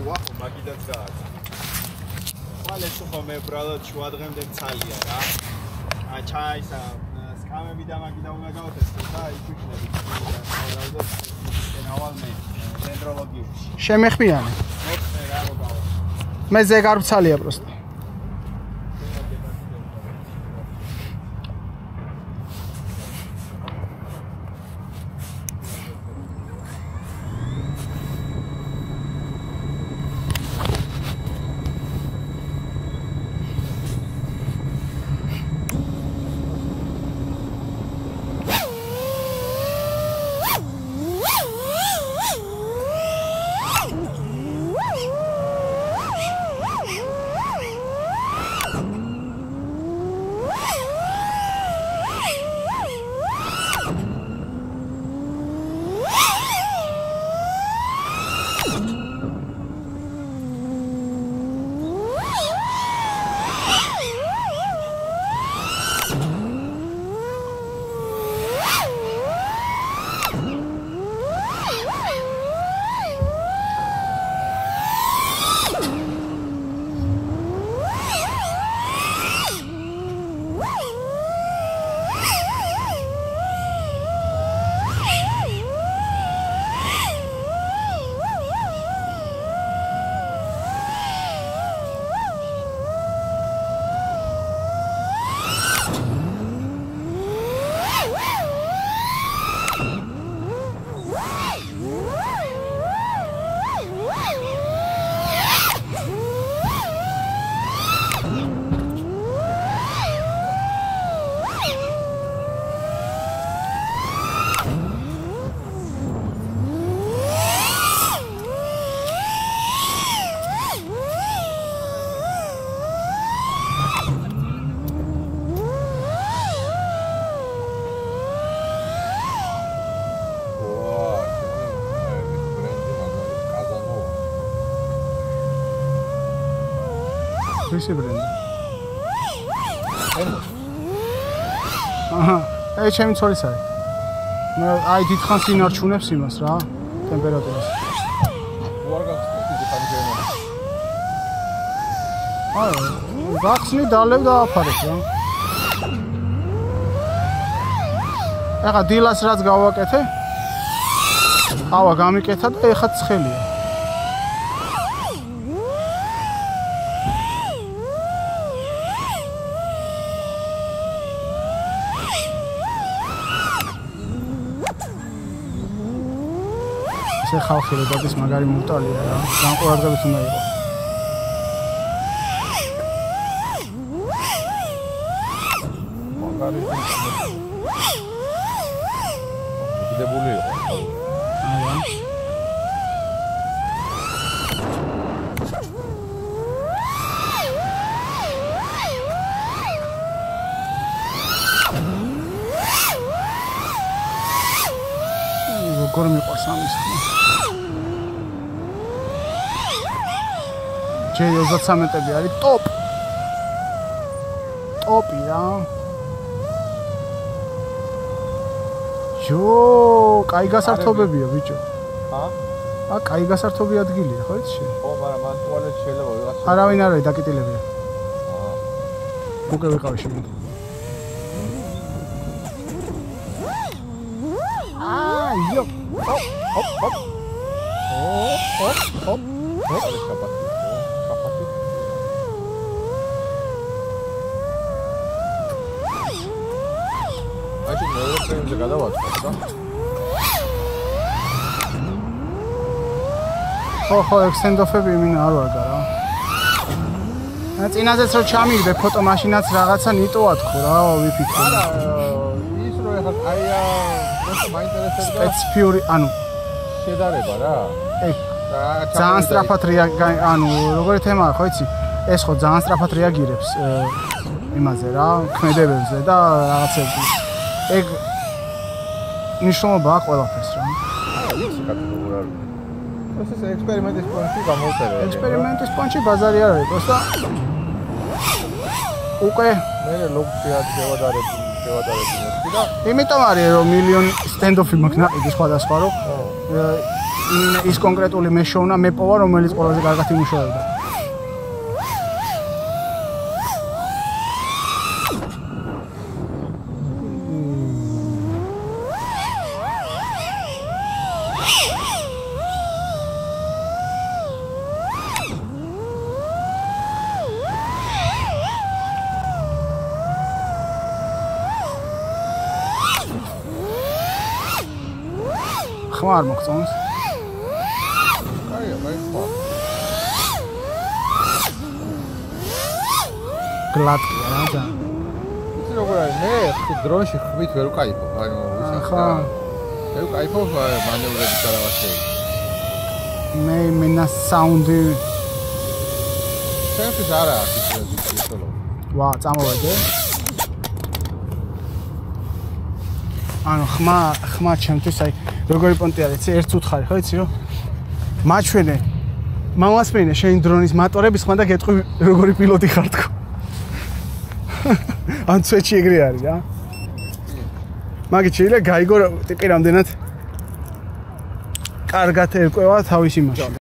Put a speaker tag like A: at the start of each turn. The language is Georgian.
A: ვა, მაგიდაც გააცა. ხვალე ხომ ებრალოდ შუადღემდე ცალია რა. ჩაისა სკამები და მაგიდა უნდა გავთესო და იქვიქნები. რა ნავალმე დენდროლოგიაში.
B: შემეხბიანი. მე ზე გარბცალია პროსტა. Ისი ბრენდი? აჰა, აი ჩემი ცოლის არის. მე აი დიდხანს ინარჩუნებს იმას რა, ტემპერატურას.
A: უარ გახსნით ხანჯერმა.
B: აი, გახსნი დალევ და აფარებ რა. ეხა დილას რაც გავაკეთე? ყავა გამიკეთა და ეხა ცხელია. ხალხი რო დადის მაგარი მუტალია რა, განყურადღებით უნდა იყო.
A: მაგარი დიდებული იყო.
B: აია. როგორ მიყვარს ამის ხმა. J33 არის ტოპ. ტოპი რა. ჯო, კაი გასართობებია ბიჭო.
A: ხა?
B: კაი გასართობი ადგილია, ხო იცი?
A: ხო, მაგრამ მან ტუალეტ შეიძლება ვიღაცა.
B: არავინ არ არის დაკეტილებია. უკვე ვიყავი შენ. იო. ჰოპ. ჰოპ.
A: არის კაპაკი. კაპაკი. აი შენ მეორე ფრეიმზე გადავაწყობ რა.
B: ხო, ექსტენდოფები იმინა არ ვარ და რა. წინაზეც რო ჩამიგდე ფოტომაშინაც რაღაცა ნიტოა თქო რა, ვიფიქრე.
A: არა, ის რო ეხლა აია просто მაინტერესებდა
B: სპეციფიური, ანუ
A: შედარება რა.
B: ძალიან სწრაფად ანუ როგორი თემაა, ხო იცი? ეს ხო ძალიან სწრაფად რეაგირებს იმაზე რა, ქმედებებზე და რაღაცებზე. ეგ ნიშნულობაა ყველაფერს რა.
A: ის კატეგორია. ეს ექსპერიმენტის პონჩი გამოვწერე.
B: ექსპერიმენტის პონჩი ბაზარი არ არის, просто უკვე
A: მე ლოგშია შევადარები და
B: იმიტომ არის რომ მილიონი სტენდოფი მაქვს ნაყიდი სხვადასხვა რომ ის კონკრეტული მეშოვნა მე პოვა, რომელიც ყველაზე კარგად იმუშავებდა. ხმა არ მოგწონს?
A: კაია, ხო.
B: გლატკია რა და.
A: იცი როგორ არის? მე დრონში ხმით ვერ ვკაიფობ, ანუ
B: ხა.
A: მე ვკაიფობ მანევრების და რაღაცეები.
B: მენა საუნდი
A: სენსის არა აქვს ის სოლო.
B: ვა, წამოვედი. ანუ ხმა ჩემთვის აი როგორი პონტი არის, იცი, ერთ უთხარი ხო იცი, რომ მაჩვენე მამასმენე შენ დრონის მატორების ხმა და გეტყვი როგორი პილოტი ხარ თქო. ან ცვეჩი ეგრე არის რა. მაგით შეიძლება გაიგო ტიპი რამდენად კარგად ერკვევა თავის იმაში.